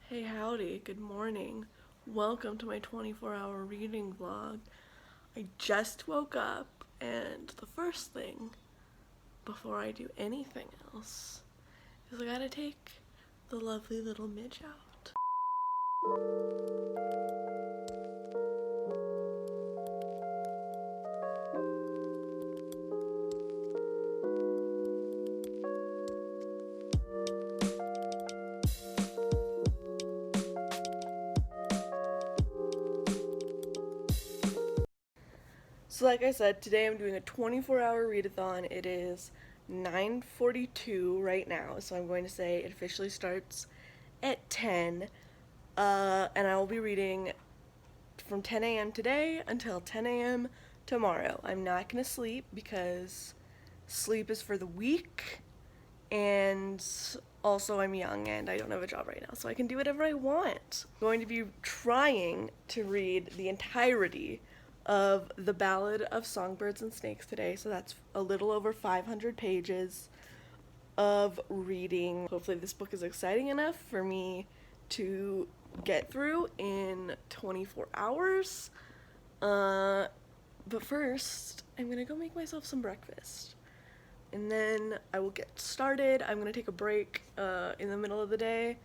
Hey howdy, good morning. Welcome to my 24-hour reading vlog. I just woke up and the first thing before I do anything else is I gotta take the lovely little Midge out. So like I said, today I'm doing a 24-hour readathon. It is 9:42 right now, so I'm going to say it officially starts at 10. And I will be reading from 10 a.m. today until 10 a.m. tomorrow. I'm not going to sleep because sleep is for the weak, and also I'm young and I don't have a job right now, so I can do whatever I want. I'm going to be trying to read the entirety of the Ballad of Songbirds and Snakes today, so that's a little over 500 pages of reading. Hopefully this book is exciting enough for me to get through in 24 hours. But first, I'm gonna go make myself some breakfast. And then I will get started. I'm gonna take a break in the middle of the day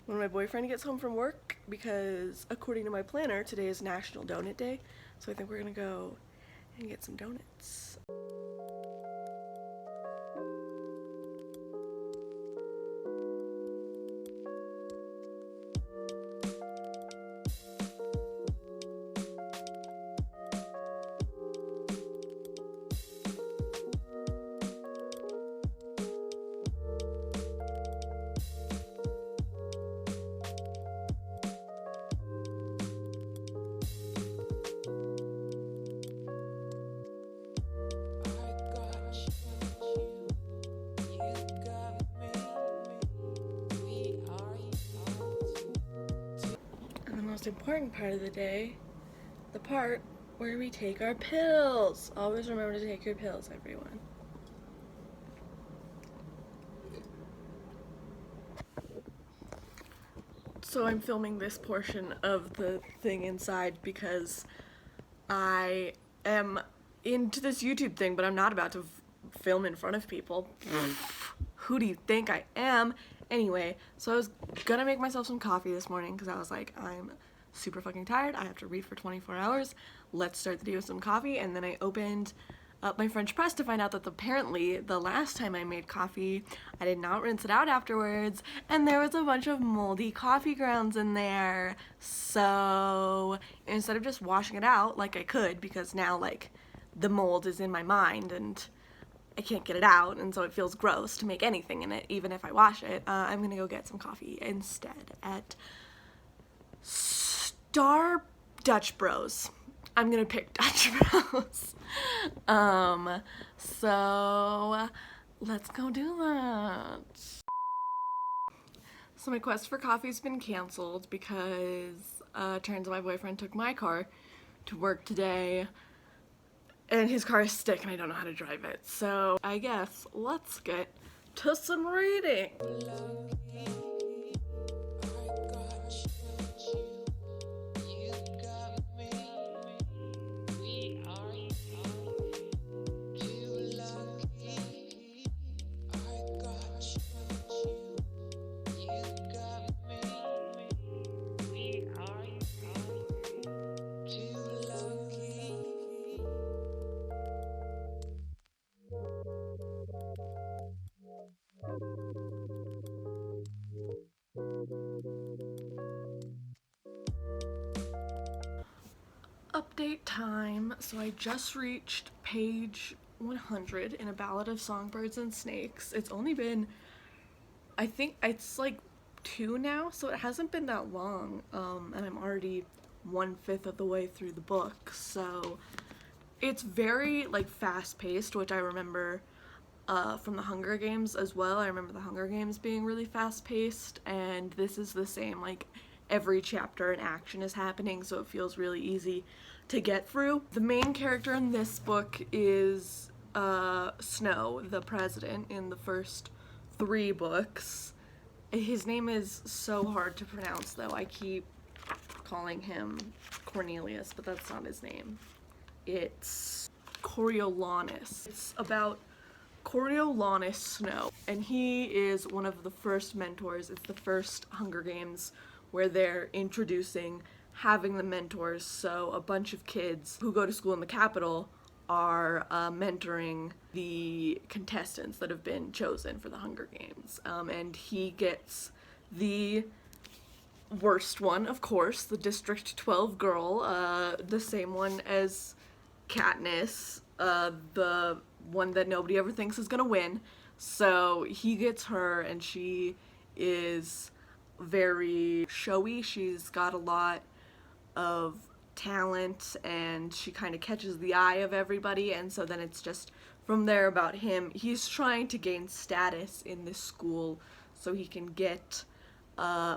when my boyfriend gets home from work, because according to my planner, today is National Donut Day. So I think we're gonna go and get some donuts. And the most important part of the day, the part where we take our pills. Always remember to take your pills, everyone. So I'm filming this portion of the thing inside because I am into this YouTube thing, but I'm not about to film in front of people. Who do you think I am? Anyway, so I was gonna make myself some coffee this morning because I was like, I'm super fucking tired. I have to read for 24 hours. Let's start the day with some coffee. And then I opened up my French press to find out that apparently the last time I made coffee, I did not rinse it out afterwards, and there was a bunch of moldy coffee grounds in there. So instead of just washing it out like I could, because now like the mold is in my mind and I can't get it out, and so it feels gross to make anything in it, even if I wash it, I'm gonna go get some coffee instead at Star Dutch Bros. I'm gonna pick Dutch Bros. So let's go do that. So my quest for coffee's been canceled because turns out my boyfriend took my car to work today, and his car is stick and I don't know how to drive it. So I guess let's get to some reading. Update time. So I just reached page 100 in A Ballad of Songbirds and Snakes. It's only been, I think it's like 2 now, so it hasn't been that long, and I'm already 1/5 of the way through the book, so it's very like fast-paced, which I remember from the Hunger Games as well. I remember the Hunger Games being really fast-paced, and this is the same. Like every chapter an action is happening, so it feels really easy to get through. The main character in this book is Snow, the president in the first 3 books, His name is so hard to pronounce, though. I keep calling him Cornelius, but that's not his name. It's Coriolanus. It's about Coriolanus Snow, and he is one of the first mentors. It's the first Hunger Games where they're introducing having the mentors, so a bunch of kids who go to school in the capital are mentoring the contestants that have been chosen for the Hunger Games. And he gets the worst one, of course, the District 12 girl, the same one as Katniss, the one that nobody ever thinks is gonna win. So he gets her, and she is very showy. She's got a lot of talent, and she kind of catches the eye of everybody, and so then it's just from there about him. He's trying to gain status in this school so he can get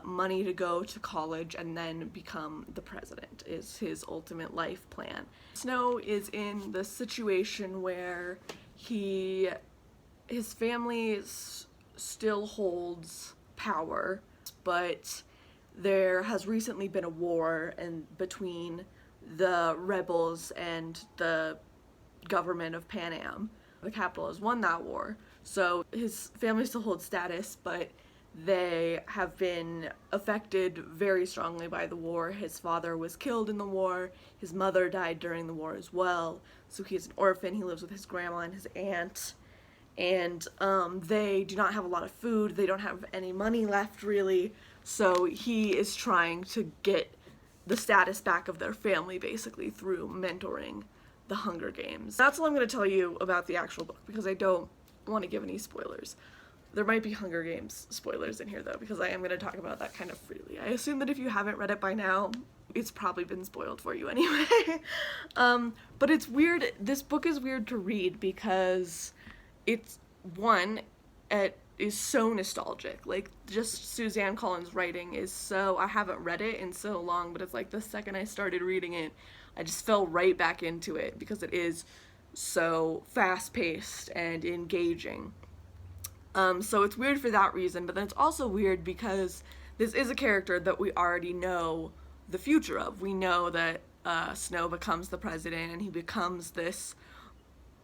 money to go to college and then become the president, is his ultimate life plan. Snow is in the situation where his family still holds power, but there has recently been a war between the rebels and the government of Pan Am. The capital has won that war, so his family still holds status, but they have been affected very strongly by the war. His father was killed in the war, his mother died during the war as well, so he's an orphan. He lives with his grandma and his aunt, and they do not have a lot of food, they don't have any money left really, so he is trying to get the status back of their family basically through mentoring the Hunger Games. That's all I'm going to tell you about the actual book, because I don't want to give any spoilers. There might be Hunger Games spoilers in here though, because I am going to talk about that kind of freely. I assume that if you haven't read it by now, it's probably been spoiled for you anyway. But it's weird, this book is weird to read because it's, one, it is so nostalgic. Like, just Suzanne Collins' writing is so, I haven't read it in so long, but it's like the second I started reading it, I just fell right back into it because it is so fast-paced and engaging. So it's weird for that reason, but then it's also weird because this is a character that we already know the future of. We know that Snow becomes the president, and he becomes this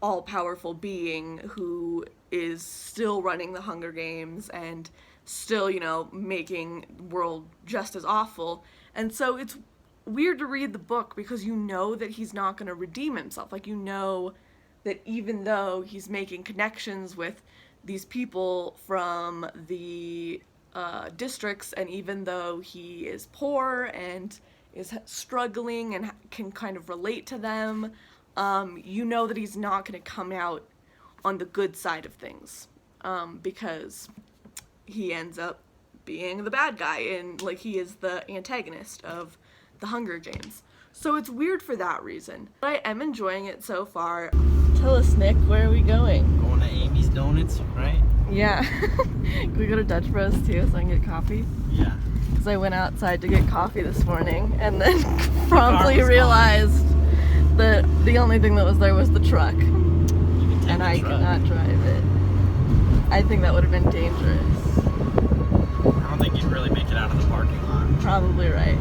all-powerful being who is still running the Hunger Games and still, you know, making the world just as awful. And so it's weird to read the book because you know that he's not going to redeem himself. Like, you know that even though he's making connections with these people from the districts, and even though he is poor and is struggling and can kind of relate to them, you know that he's not going to come out on the good side of things, because he ends up being the bad guy, and like he is the antagonist of the Hunger Games. So it's weird for that reason. But I am enjoying it so far. Tell us, Nick, where are we going? Going to Amy's Donuts, right? Yeah. Can we go to Dutch Bros too so I can get coffee? Yeah. Because I went outside to get coffee this morning and then promptly realized that the only thing that was there was the truck. And I could not drive it. I think that would have been dangerous. I don't think you'd really make it out of the parking lot. Probably right.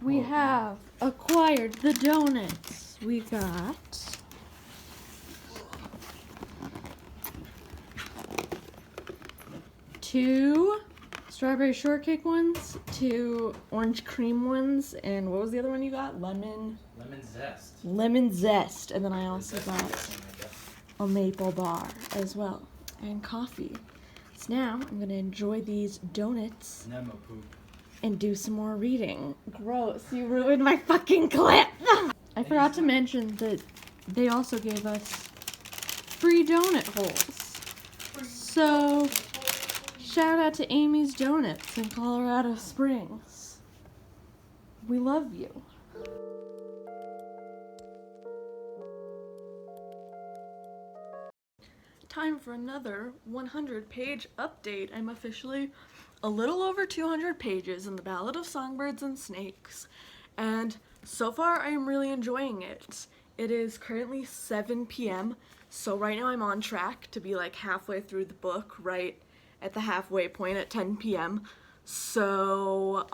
We have acquired the donuts. We got two strawberry shortcake ones, two orange cream ones, and what was the other one you got? Lemon zest. Lemon zest. And then I also got a maple bar as well, and coffee. So now I'm gonna enjoy these donuts. Nemo poop. and do some more reading. Gross, you ruined my fucking clip! I forgot to mention that they also gave us free donut holes. So, shout out to Amy's Donuts in Colorado Springs. We love you. Time for another 100-page update. I'm officially a little over 200 pages in the Ballad of Songbirds and Snakes, and so far I am really enjoying it. It is currently 7 p.m., so right now I'm on track to be like halfway through the book, right at the halfway point at 10 p.m. So,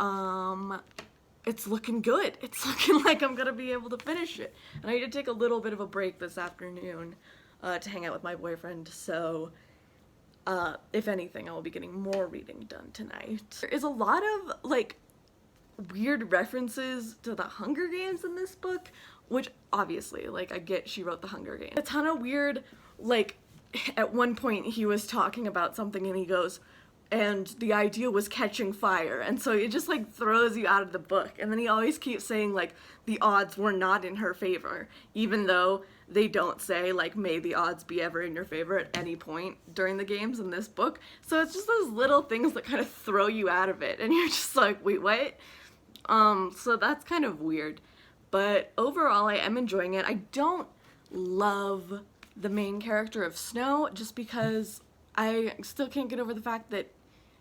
it's looking good. It's looking like I'm gonna be able to finish it. And I need to take a little bit of a break this afternoon to hang out with my boyfriend, so if anything, I will be getting more reading done tonight. There is a lot of, like, weird references to the Hunger Games in this book, which obviously, like, I get she wrote the Hunger Games. A ton of weird, like, at one point he was talking about something and he goes, and the idea was catching fire, and so it just like throws you out of the book. And then he always keeps saying like the odds were not in her favor, even though they don't say like may the odds be ever in your favor at any point during the games in this book. So it's just those little things that kind of throw you out of it and you're just like, wait, what? So that's kind of weird, but overall I am enjoying it. I don't love the main character of Snow just because I still can't get over the fact that,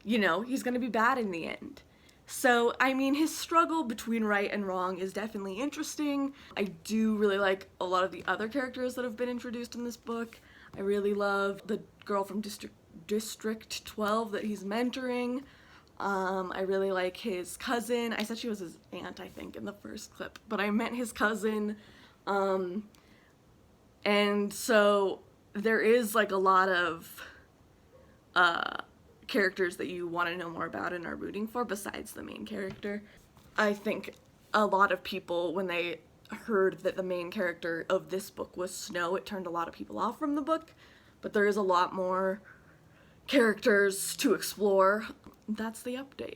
you know, he's gonna be bad in the end. So, I mean, his struggle between right and wrong is definitely interesting. I do really like a lot of the other characters that have been introduced in this book. I really love the girl from District 12 that he's mentoring. I really like his cousin. I said she was his aunt, I think, in the first clip, but I meant his cousin. And so there is like a lot of characters that you want to know more about and are rooting for besides the main character. I think a lot of people, when they heard that the main character of this book was Snow, it turned a lot of people off from the book, but there is a lot more characters to explore. That's the update.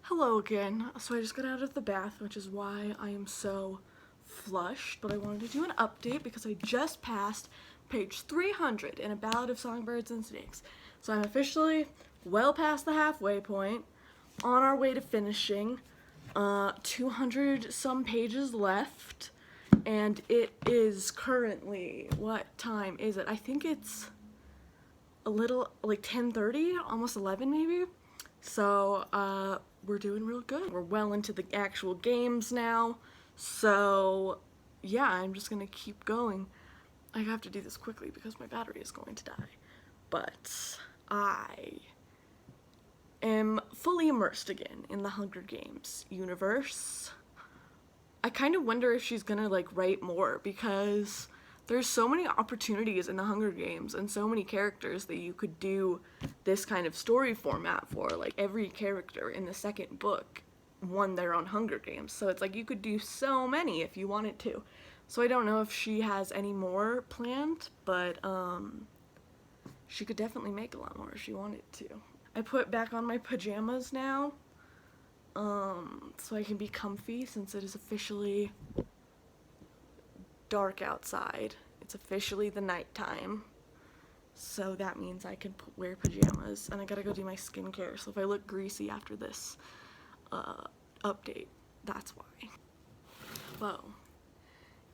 Hello again. So I just got out of the bath, which is why I am so flushed, but I wanted to do an update because I just passed page 300 in A Ballad of Songbirds and Snakes. So I'm officially well past the halfway point, on our way to finishing. 200 some pages left, and it is currently, what time is it? I think it's a little, like 10:30, almost 11 maybe. So, we're doing real good. We're well into the actual games now. So, yeah, I'm just gonna keep going. I have to do this quickly because my battery is going to die. But I am fully immersed again in the Hunger Games universe. I kind of wonder if she's gonna like write more because there's so many opportunities in the Hunger Games and so many characters that you could do this kind of story format for. Like every character in the second book won their own Hunger Games, so it's like you could do so many if you wanted to. So I don't know if she has any more planned, but she could definitely make a lot more if she wanted to. I put back on my pajamas now, so I can be comfy since it is officially dark outside. It's officially the nighttime, so that means I can wear pajamas, and I gotta go do my skincare, so if I look greasy after this update, that's why. Well,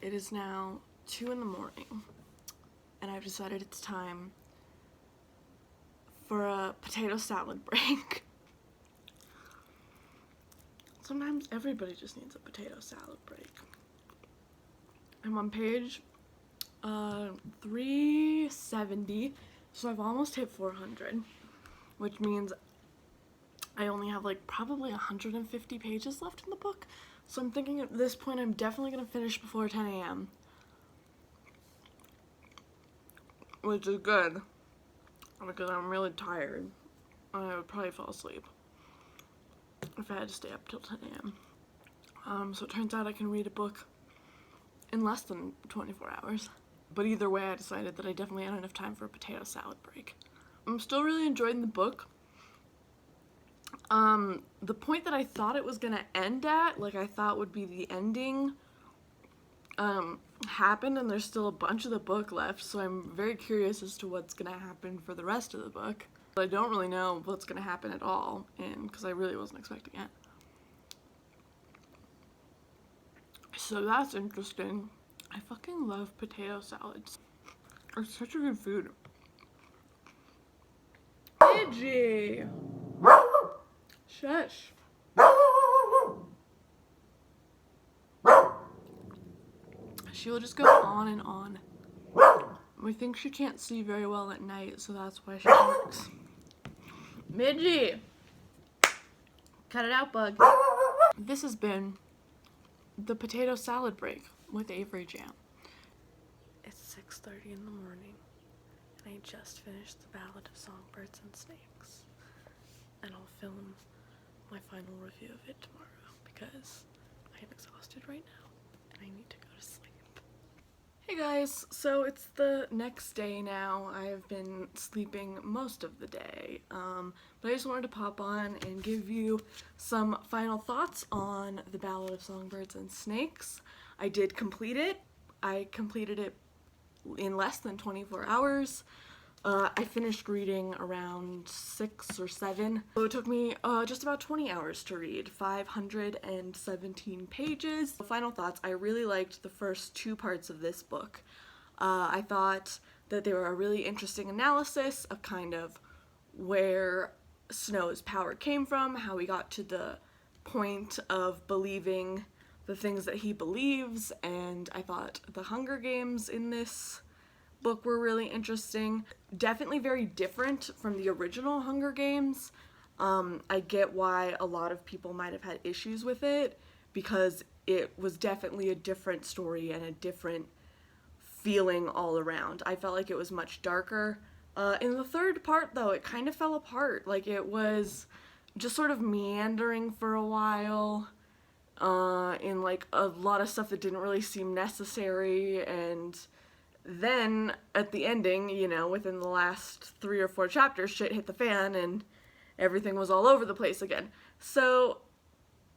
it is now 2 in the morning, and I've decided it's time for a potato salad break. Sometimes everybody just needs a potato salad break. I'm on page 370, so I've almost hit 400, which means I only have like probably 150 pages left in the book. So I'm thinking at this point I'm definitely gonna finish before 10 a.m. which is good. because I'm really tired. I would probably fall asleep if I had to stay up till 10 a.m. So it turns out I can read a book in less than 24 hours. But either way, I decided that I definitely had enough time for a potato salad break. I'm still really enjoying the book. The point that I thought it was gonna end at, like I thought would be the ending, happened, and there's still a bunch of the book left, so I'm very curious as to what's gonna happen for the rest of the book. But I don't really know what's gonna happen at all, and because I really wasn't expecting it. So that's interesting. I fucking love potato salads. It's such a good food. Pidgey! Shush. She will just go on and on. We think she can't see very well at night, so that's why she barks. Midgey! Cut it out, bug. This has been the potato salad break with Avery Jam. It's 6:30 in the morning, and I just finished the Ballad of Songbirds and Snakes. And I'll film my final review of it tomorrow because I am exhausted right now and I need to go to sleep. Hey guys, so it's the next day now. I've been sleeping most of the day, but I just wanted to pop on and give you some final thoughts on the Ballad of Songbirds and Snakes. I did complete it. I completed it in less than 24 hours. I finished reading around 6 or 7. So it took me just about 20 hours to read, 517 pages. Final thoughts, I really liked the first 2 parts of this book. I thought that they were a really interesting analysis of kind of where Snow's power came from, how he got to the point of believing the things that he believes, and I thought the Hunger Games in this book were really interesting. Definitely very different from the original Hunger Games. I get why a lot of people might have had issues with it because it was definitely a different story and a different feeling all around. I felt like it was much darker. In the third part though, it kind of fell apart. Like it was just sort of meandering for a while in like a lot of stuff that didn't really seem necessary, and then at the ending, you know, within the last 3 or 4 chapters, shit hit the fan and everything was all over the place again. So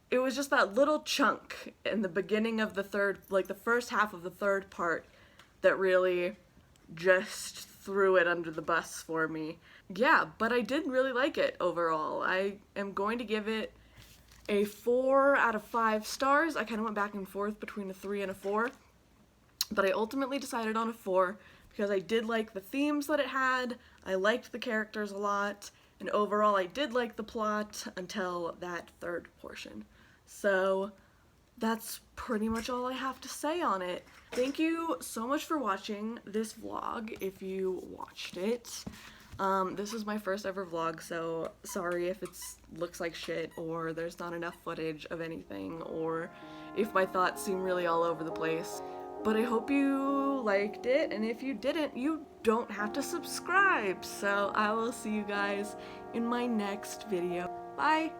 it was just that little chunk in the beginning of the third, like the first half of the third part, that really just threw it under the bus for me. Yeah, but I did really like it overall. I am going to give it a 4 out of 5 stars. I kind of went back and forth between a 3 and a 4. But I ultimately decided on a 4 because I did like the themes that it had, I liked the characters a lot, and overall I did like the plot until that third portion. So that's pretty much all I have to say on it. Thank you so much for watching this vlog if you watched it. This is my first ever vlog, so sorry if it looks like shit or there's not enough footage of anything or if my thoughts seem really all over the place. But I hope you liked it, and if you didn't, you don't have to subscribe. So I will see you guys in my next video. Bye!